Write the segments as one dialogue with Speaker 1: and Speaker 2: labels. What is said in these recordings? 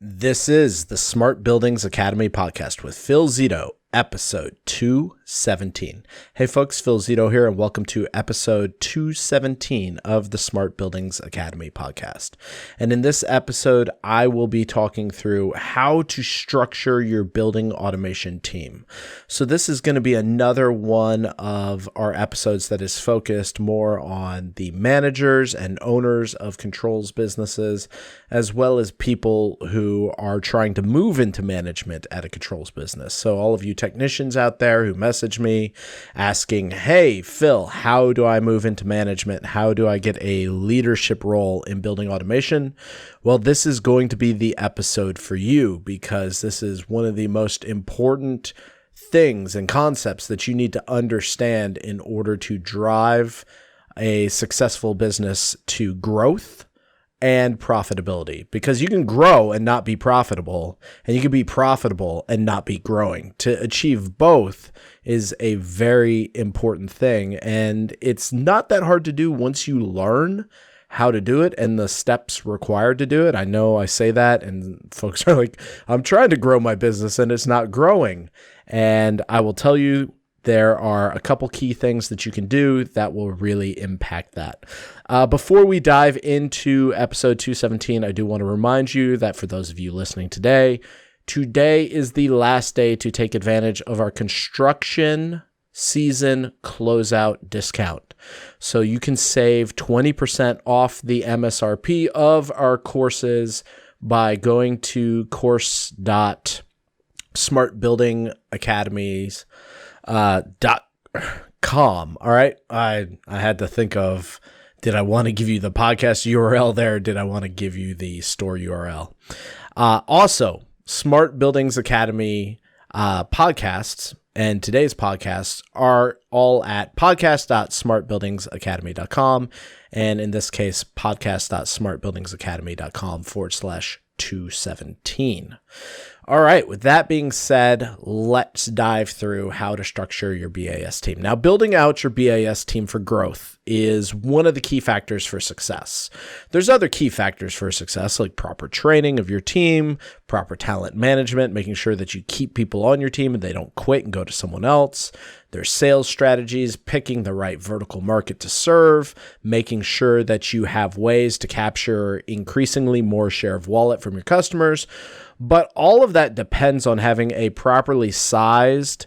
Speaker 1: This is the Smart Buildings Academy podcast with Phil Zito, episode 217. Hey folks, Phil Zito here, and welcome to episode 217 of the Smart Buildings Academy podcast. And in this episode, I will be talking through how to structure your building automation team. So this is going to be another one of our episodes that is focused more on the managers and owners of controls businesses, as well as people who are trying to move into management at a controls business. So all of you technicians out there who message me asking, hey, Phil, how do I move into management? How do I get a leadership role in building automation? Well, this is going to be the episode for you because this is one of the most important things and concepts that you need to understand in order to drive a successful business to growth and profitability, because you can grow and not be profitable, and you can be profitable and not be growing. To achieve both is a very important thing, and it's not that hard to do once you learn how to do it and the steps required to do it. I know I say that and folks are like, I'm trying to grow my business and it's not growing. And I will tell you, there are a couple key things that you can do that will really impact that. Before we dive into episode 217, I do want to remind you that for those of you listening today is the last day to take advantage of our construction season closeout discount. So you can save 20% off the MSRP of our courses by going to course.smartbuildingacademies.com. All right. I had to think of, did I want to give you the podcast URL there? Did I want to give you the store URL? Also, Smart Buildings Academy podcasts and today's podcasts are all at podcast.smartbuildingsacademy.com. And in this case, podcast.smartbuildingsacademy.com/217. All right. With that being said, let's dive through how to structure your BAS team. Now, building out your BAS team for growth is one of the key factors for success. There's other key factors for success, like proper training of your team, proper talent management, making sure that you keep people on your team and they don't quit and go to someone else. There's sales strategies, picking the right vertical market to serve, making sure that you have ways to capture increasingly more share of wallet from your customers. But all of that depends on having a properly sized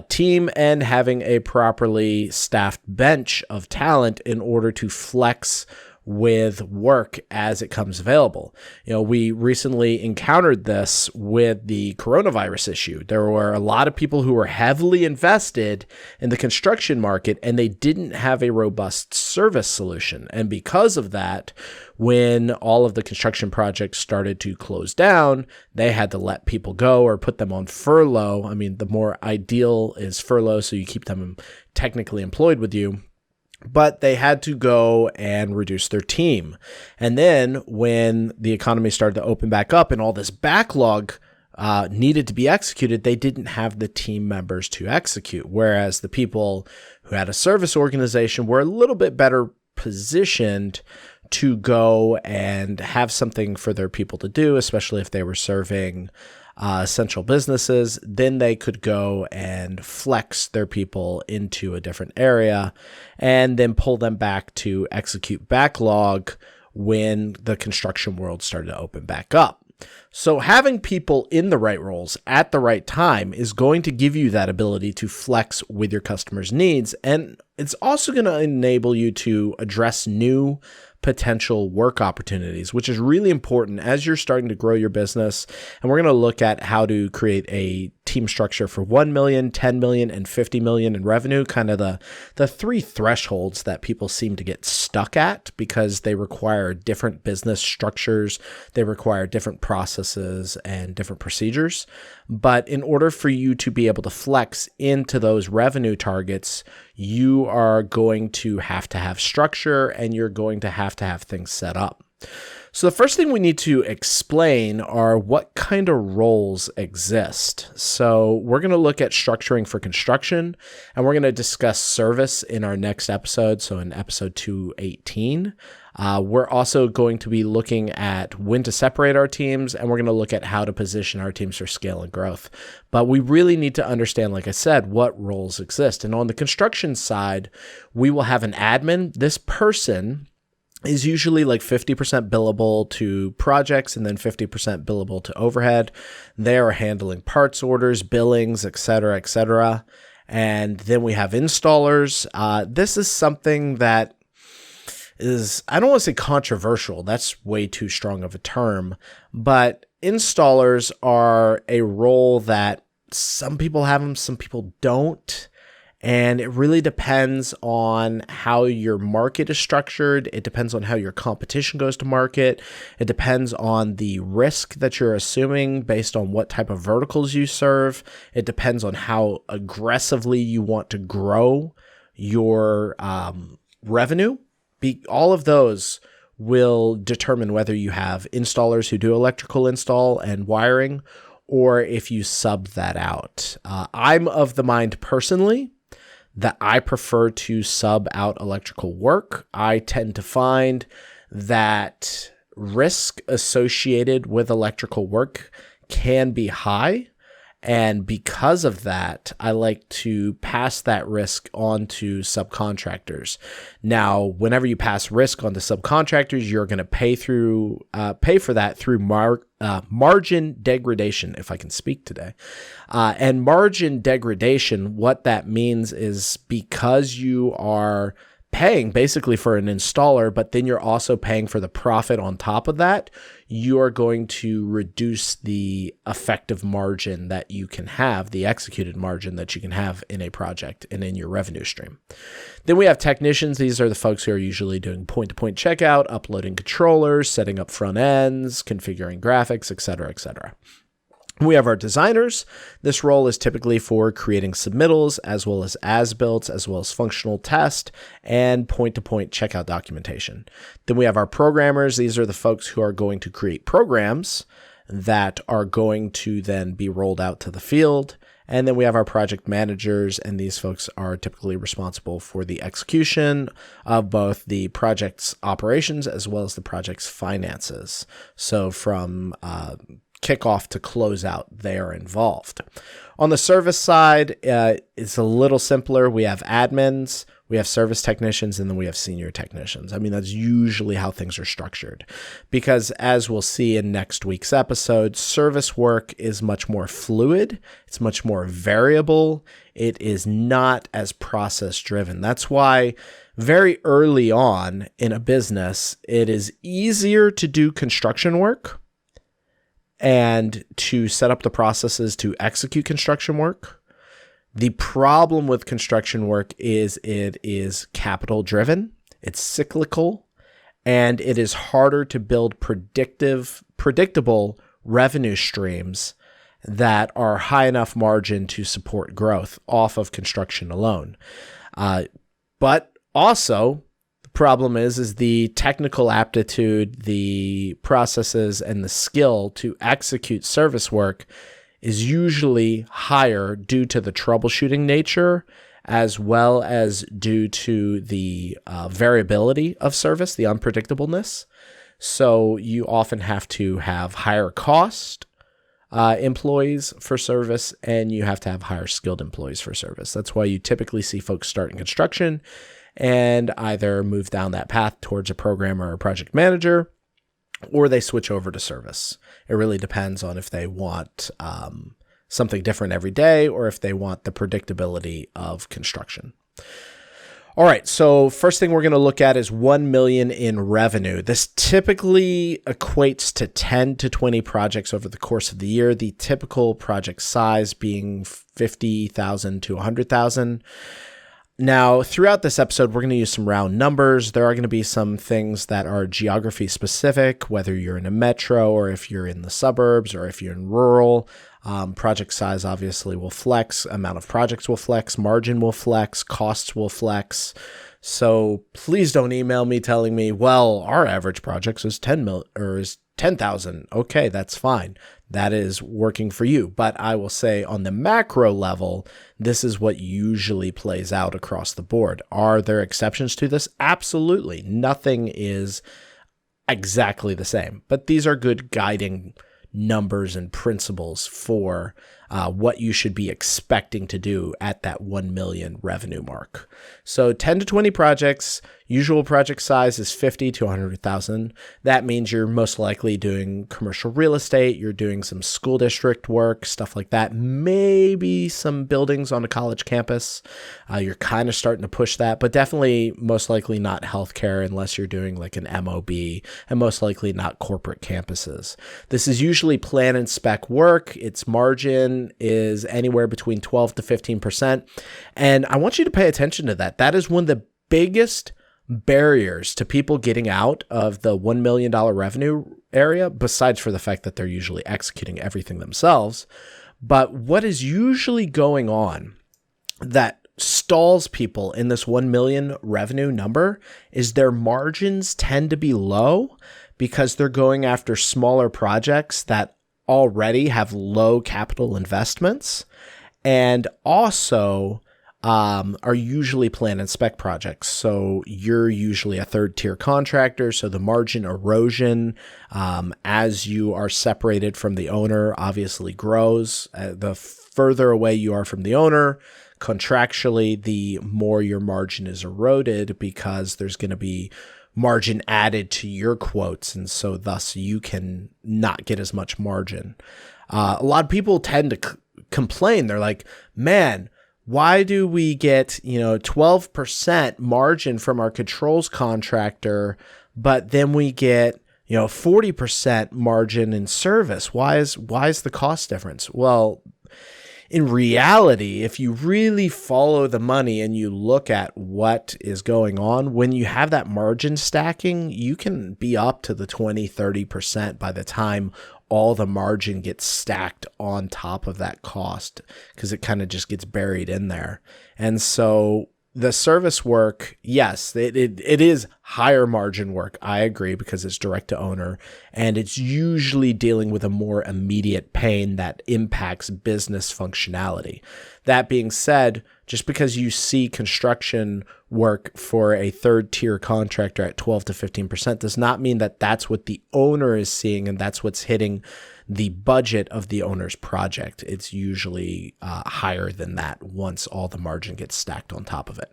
Speaker 1: team and having a properly staffed bench of talent in order to flex with work as it comes available. You know, we recently encountered this with the coronavirus issue. There were a lot of people who were heavily invested in the construction market and they didn't have a robust service solution. And because of that, when all of the construction projects started to close down, they had to let people go or put them on furlough. I mean, the more ideal is furlough, so you keep them technically employed with you. But they had to go and reduce their team. And then when the economy started to open back up and all this backlog needed to be executed, they didn't have the team members to execute. Whereas the people who had a service organization were a little bit better positioned to go and have something for their people to do, especially if they were serving essential businesses. Then they could go and flex their people into a different area and then pull them back to execute backlog when the construction world started to open back up. So having people in the right roles at the right time is going to give you that ability to flex with your customers' needs. And it's also going to enable you to address new potential work opportunities, which is really important as you're starting to grow your business. And we're going to look at how to create a team structure for 1 million, 10 million, and 50 million in revenue, kind of the three thresholds that people seem to get stuck at because they require different business structures, they require different processes and different procedures. But in order for you to be able to flex into those revenue targets, you are going to have structure and you're going to have things set up. So the first thing we need to explain are what kind of roles exist. So we're going to look at structuring for construction, and we're going to discuss service in our next episode. So in episode 218, we're also going to be looking at when to separate our teams, and we're going to look at how to position our teams for scale and growth. But we really need to understand, like I said, what roles exist. And on the construction side, we will have an admin. This person is usually like 50% billable to projects and then 50% billable to overhead. They are handling parts orders, billings, et cetera, et cetera. And then we have installers. This is something that is, I don't want to say controversial. That's way too strong of a term. But installers are a role that some people have them, some people don't. And it really depends on how your market is structured. It depends on how your competition goes to market. It depends on the risk that you're assuming based on what type of verticals you serve. It depends on how aggressively you want to grow your revenue. All of those will determine whether you have installers who do electrical install and wiring, or if you sub that out. I'm of the mind personally that I prefer to sub out electrical work. I tend to find that risk associated with electrical work can be high. And because of that, I like to pass that risk on to subcontractors. Now, whenever you pass risk on to subcontractors, you're going to pay for that through margin degradation, if I can speak today. And margin degradation, what that means is because you are paying basically for an installer, but then you're also paying for the profit on top of that, you are going to reduce the effective margin that you can have, the executed margin that you can have in a project and in your revenue stream. Then we have technicians. These are the folks who are usually doing point-to-point checkout, uploading controllers, setting up front ends, configuring graphics, et cetera, et cetera. We have our designers. This role is typically for creating submittals as builds, as well as functional test and point-to-point checkout documentation. Then we have our programmers. These are the folks who are going to create programs that are going to then be rolled out to the field. And then we have our project managers, and these folks are typically responsible for the execution of both the project's operations as well as the project's finances. So from kickoff to closeout, they are involved. On the service side, it's a little simpler. We have admins, we have service technicians, and then we have senior technicians. I mean, that's usually how things are structured because, as we'll see in next week's episode, service work is much more fluid. It's much more variable. It is not as process driven. That's why very early on in a business, it is easier to do construction work and to set up the processes to execute construction work. The problem with construction work is it is capital driven, it's cyclical, and it is harder to build predictable revenue streams that are high enough margin to support growth off of construction alone. But also, problem is the technical aptitude, the processes, and the skill to execute service work is usually higher due to the troubleshooting nature as well as due to the variability of service, the unpredictableness. So you often have to have higher cost employees for service, and you have to have higher skilled employees for service. That's why you typically see folks start in construction and either move down that path towards a programmer or a project manager, or they switch over to service. It really depends on if they want something different every day or if they want the predictability of construction. All right, so first thing we're going to look at is 1 million in revenue. This typically equates to 10 to 20 projects over the course of the year, the typical project size being 50,000 to 100,000. Now, throughout this episode, we're going to use some round numbers. There are going to be some things that are geography specific, whether you're in a metro or if you're in the suburbs or if you're in rural. Project size obviously will flex, amount of projects will flex, margin will flex, costs will flex. So please don't email me telling me, well, our average project is 10,000. Okay, that's fine. That is working for you. But I will say on the macro level, this is what usually plays out across the board. Are there exceptions to this? Absolutely. Nothing is exactly the same, but these are good guiding numbers and principles for what you should be expecting to do at that 1 million revenue mark. So 10 to 20 projects, usual project size is 50 to 100,000. That means you're most likely doing commercial real estate, you're doing some school district work, stuff like that, maybe some buildings on a college campus. You're kind of starting to push that, but definitely most likely not healthcare unless you're doing like an MOB, and most likely not corporate campuses. This is usually plan and spec work. Its margin is anywhere between 12 to 15%. And I want you to pay attention to that. That is one of the biggest barriers to people getting out of the $1 million revenue area, besides for the fact that they're usually executing everything themselves. But what is usually going on that stalls people in this 1 million revenue number is their margins tend to be low because they're going after smaller projects that already have low capital investments, and also are usually plan and spec projects. So you're usually a third tier contractor. So the margin erosion as you are separated from the owner obviously grows. The further away you are from the owner, contractually, the more your margin is eroded because there's going to be margin added to your quotes, and so thus you can not get as much margin. A lot of people tend to complain. They're like, man, why do we get 12% margin from our controls contractor, but then we get 40% margin in service? Why is the cost difference? Well, in reality, if you really follow the money and you look at what is going on, when you have that margin stacking, you can be up to the 20, 30% by the time all the margin gets stacked on top of that cost, because it kind of just gets buried in there. And so the service work, yes, it is higher margin work. I agree, because it's direct to owner, and it's usually dealing with a more immediate pain that impacts business functionality. That being said, just because you see construction work for a third tier contractor at 12 to 15% does not mean that that's what the owner is seeing and that's what's hitting the budget of the owner's project. It's usually higher than that once all the margin gets stacked on top of it.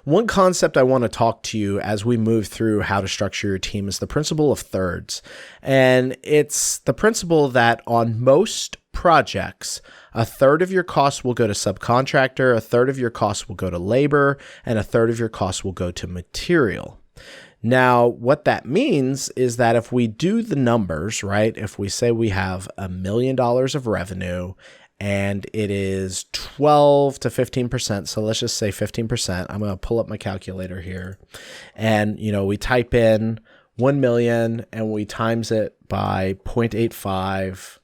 Speaker 1: One concept I want to talk to you as we move through how to structure your team is the principle of thirds. And it's the principle that on most projects, a third of your costs will go to subcontractor, a third of your costs will go to labor, and a third of your costs will go to material. Now, what that means is that if we do the numbers, right, if we say we have $1 million of revenue and it is 12 to 15%, so let's just say 15%. I'm going to pull up my calculator here. And, we type in 1 million and we times it by 0.85.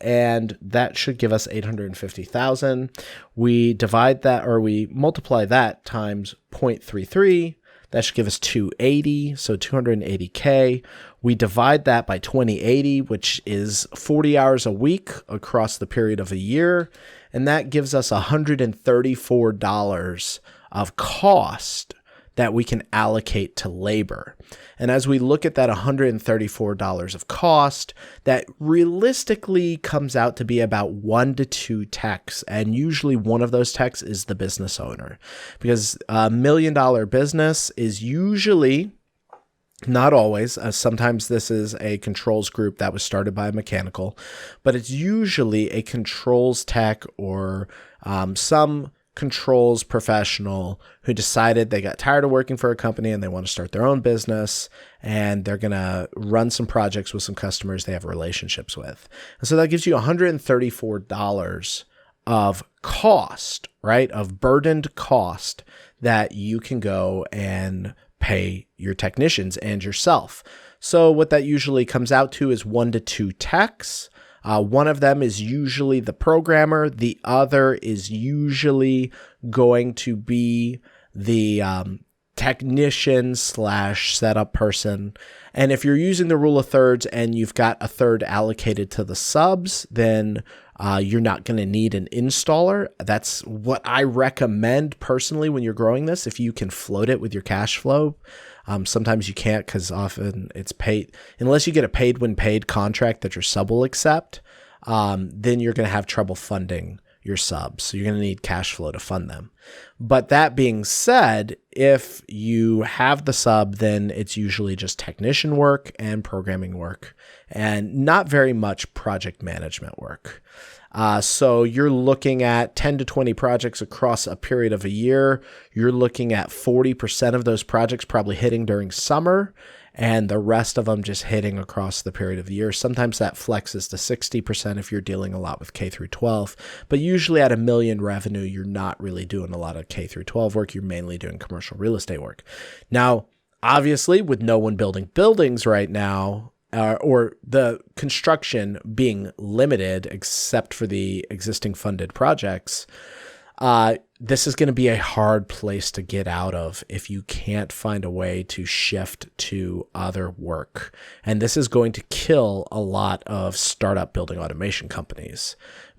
Speaker 1: And that should give us 850,000. We divide that, or we multiply that times 0.33. That should give us 280, so 280K. We divide that by 2080, which is 40 hours a week across the period of a year, and that gives us $134 of cost that we can allocate to labor. And as we look at that $134 of cost, that realistically comes out to be about 1 to 2 techs. And usually one of those techs is the business owner, because $1 million business is usually, not always, sometimes this is a controls group that was started by a mechanical, but it's usually a controls tech or some controls professional who decided they got tired of working for a company and they want to start their own business, and they're going to run some projects with some customers they have relationships with. And so that gives you $134 of cost, right? Of burdened cost that you can go and pay your technicians and yourself. So what that usually comes out to is 1 to 2 techs. One of them is usually the programmer. The other is usually going to be the technician slash setup person. And if you're using the rule of thirds and you've got a third allocated to the subs, then you're not going to need an installer. That's what I recommend personally when you're growing this. If you can float it with your cash flow, sometimes you can't because often it's paid. Unless you get a paid when paid contract that your sub will accept, then you're going to have trouble funding your subs. So you're going to need cash flow to fund them. But that being said, if you have the sub, then it's usually just technician work and programming work and not very much project management work. So you're looking at 10 to 20 projects across a period of a year. You're looking at 40% of those projects probably hitting during summer, and the rest of them just hitting across the period of the year. Sometimes that flexes to 60% if you're dealing a lot with K through 12, but usually at $1 million revenue, you're not really doing a lot of K through 12 work. You're mainly doing commercial real estate work. Now, obviously, with no one building buildings right now, or the construction being limited except for the existing funded projects, this is going to be a hard place to get out of if you can't find a way to shift to other work. And this is going to kill a lot of startup building automation companies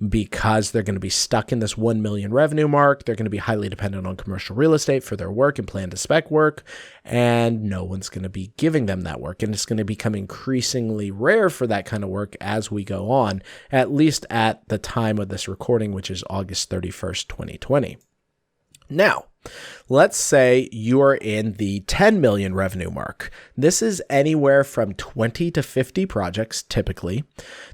Speaker 1: because they're going to be stuck in this 1 million revenue mark. They're going to be highly dependent on commercial real estate for their work and plan to spec work. And no one's going to be giving them that work. And it's going to become increasingly rare for that kind of work as we go on, at least at the time of this recording, which is August 31st, 2020. Now, let's say you're in the 10 million revenue mark. This is anywhere from 20 to 50 projects typically.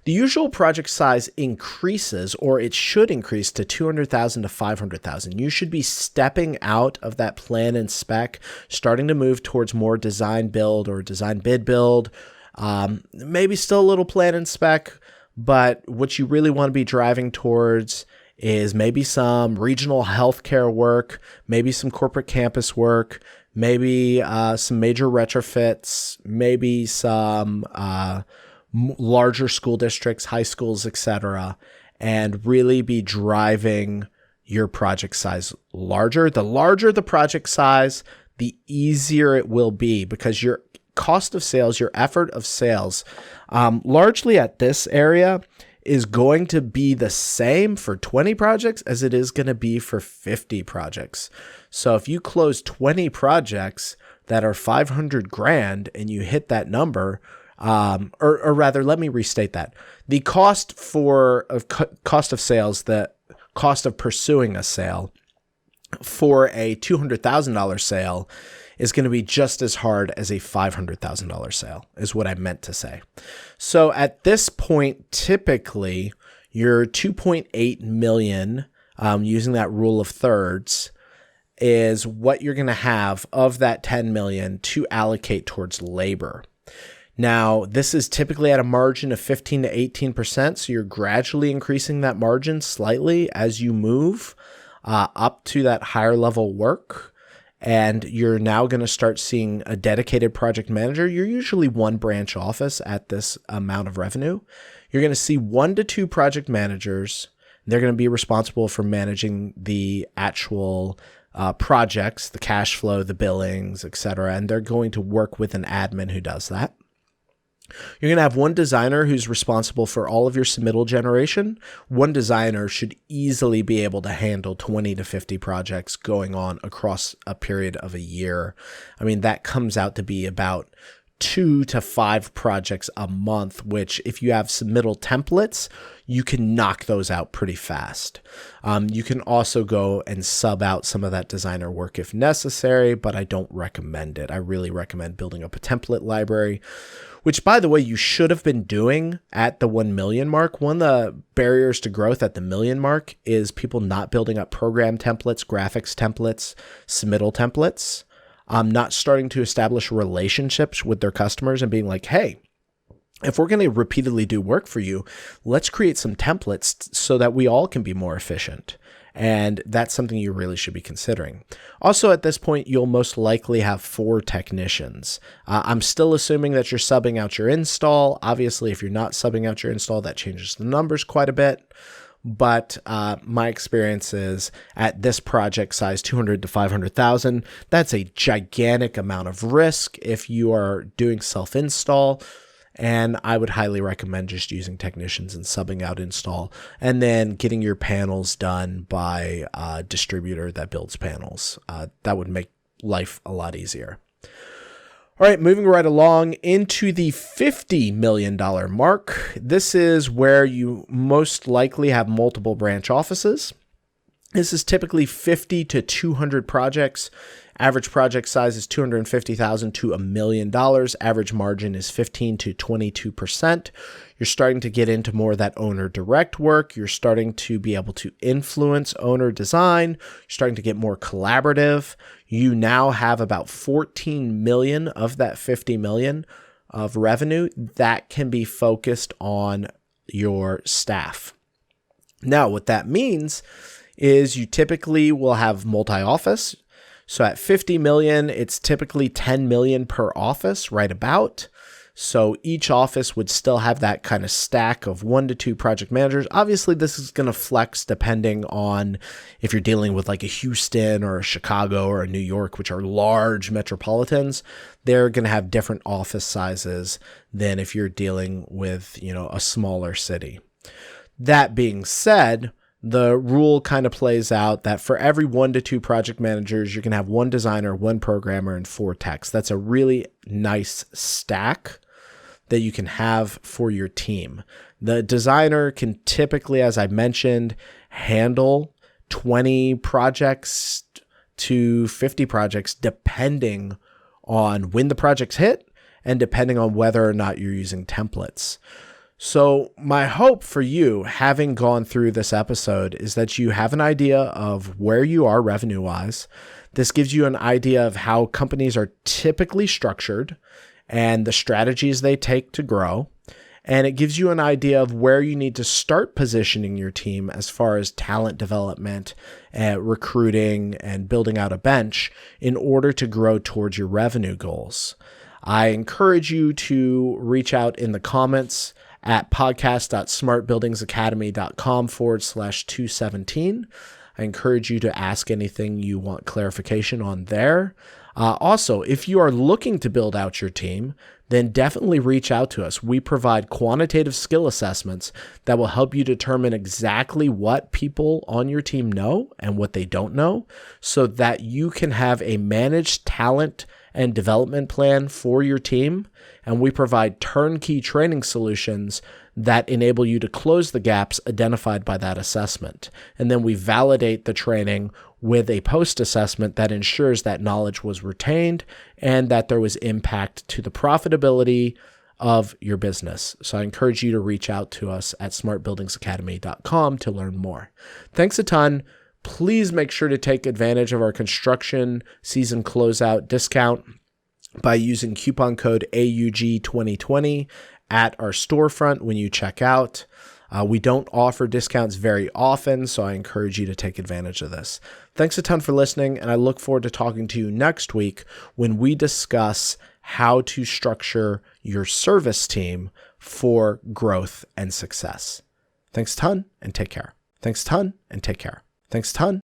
Speaker 1: The usual project size increases, or it should increase to 200,000 to 500,000. You should be stepping out of that plan and spec, starting to move towards more design build or design bid build. Maybe still a little plan and spec, but what you really want to be driving towards is maybe some regional healthcare work, maybe some corporate campus work, maybe some major retrofits, maybe some larger school districts, high schools, etc., and really be driving your project size larger. The larger the project size, the easier it will be because your cost of sales, your effort of sales, largely at this area, is going to be the same for 20 projects as it is going to be for 50 projects. So if you close 20 projects that are 500 grand and you hit that number, or rather, let me restate that. The cost of sales, the cost of pursuing a sale for a $200,000 sale is going to be just as hard as a $500,000 sale, is what I meant to say. So at this point, typically, your 2.8 million, using that rule of thirds, is what you're going to have of that 10 million to allocate towards labor. Now, this is typically at a margin of 15 to 18%, so you're gradually increasing that margin slightly as you move up to that higher level work. And you're now going to start seeing a dedicated project manager. You're usually one branch office at this amount of revenue. You're going to see 1 to 2 project managers. They're going to be responsible for managing the actual projects, the cash flow, the billings, etc. And they're going to work with an admin who does that. You're going to have one designer who's responsible for all of your submittal generation. One designer should easily be able to handle 20 to 50 projects going on across a period of a year. I mean, that comes out to be about 2 to 5 projects a month, which if you have submittal templates, you can knock those out pretty fast. You can also go and sub out some of that designer work if necessary, but I don't recommend it. I really recommend building up a template library, which, by the way, you should have been doing at the 1 million mark. One of the barriers to growth at the million mark is people not building up program templates, graphics templates, submittal templates, not starting to establish relationships with their customers and being like, hey, if we're going to repeatedly do work for you, let's create some templates so that we all can be more efficient. And that's something you really should be considering. Also, at this point, you'll most likely have 4 technicians. I'm still assuming that you're subbing out your install. Obviously, if you're not subbing out your install, that changes the numbers quite a bit. But my experience is at this project size, 200 to 500,000, that's a gigantic amount of risk if you are doing self-install. And I would highly recommend just using technicians and subbing out install, and then getting your panels done by a distributor that builds panels. That would make life a lot easier. All right, moving right along into the $50 million mark. This is where you most likely have multiple branch offices. This is typically 50 to 200 projects. Average project size is $250,000 to $1 million. Average margin is 15 to 22%. You're starting to get into more of that owner direct work. You're starting to be able to influence owner design. You're starting to get more collaborative. You now have about 14 million of that 50 million of revenue that can be focused on your staff. Now, what that means is you typically will have multi-office. So at 50 million, it's typically 10 million per office, right about. So each office would still have that kind of stack of 1 to 2 project managers. Obviously, this is going to flex depending on if you're dealing with like a Houston or a Chicago or a New York, which are large metropolitans. They're going to have different office sizes than if you're dealing with, a smaller city. That being said, the rule kind of plays out that for every 1 to 2 project managers, you're going to have 1 designer, 1 programmer, and 4 techs. That's a really nice stack that you can have for your team. The designer can typically, as I mentioned, handle 20 projects to 50 projects, depending on when the projects hit and depending on whether or not you're using templates. So my hope for you, having gone through this episode, is that you have an idea of where you are revenue-wise. This gives you an idea of how companies are typically structured and the strategies they take to grow. And it gives you an idea of where you need to start positioning your team as far as talent development, recruiting, and building out a bench in order to grow towards your revenue goals. I encourage you to reach out in the comments at podcast.smartbuildingsacademy.com/217. I encourage you to ask anything you want clarification on there. Also, if you are looking to build out your team, then definitely reach out to us. We provide quantitative skill assessments that will help you determine exactly what people on your team know and what they don't know, so that you can have a managed talent and development plan for your team. And we provide turnkey training solutions that enable you to close the gaps identified by that assessment. And then we validate the training with a post-assessment that ensures that knowledge was retained and that there was impact to the profitability of your business. So I encourage you to reach out to us at smartbuildingsacademy.com to learn more. Thanks a ton. Please make sure to take advantage of our construction season closeout discount by using coupon code AUG2020 at our storefront when you check out. We don't offer discounts very often, so I encourage you to take advantage of this. Thanks a ton for listening, and I look forward to talking to you next week when we discuss how to structure your service team for growth and success. Thanks a ton, and take care. Thanks a ton, and take care. Thanks a ton.